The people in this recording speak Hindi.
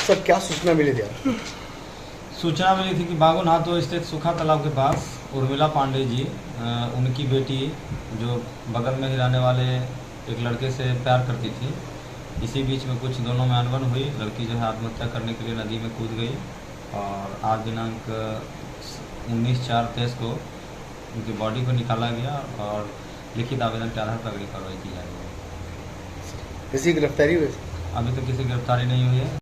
सर क्या सूचना मिली थी? सूचना मिली थी कि बागुनहाथो स्थित सूखा तालाब के पास उर्मिला पांडे जी, उनकी बेटी जो बगल में ही रहने वाले एक लड़के से प्यार करती थी। इसी बीच में कुछ दोनों में अनबन हुई। लड़की जो है आत्महत्या करने के लिए नदी में कूद गई और आज दिनांक 19/4/23 को उनकी बॉडी को निकाला गया और लिखित आवेदन के आधार पर अगली कार्रवाई की जा रही है। किसी गिरफ्तारी हुई? अभी तो किसी गिरफ्तारी नहीं हुई है।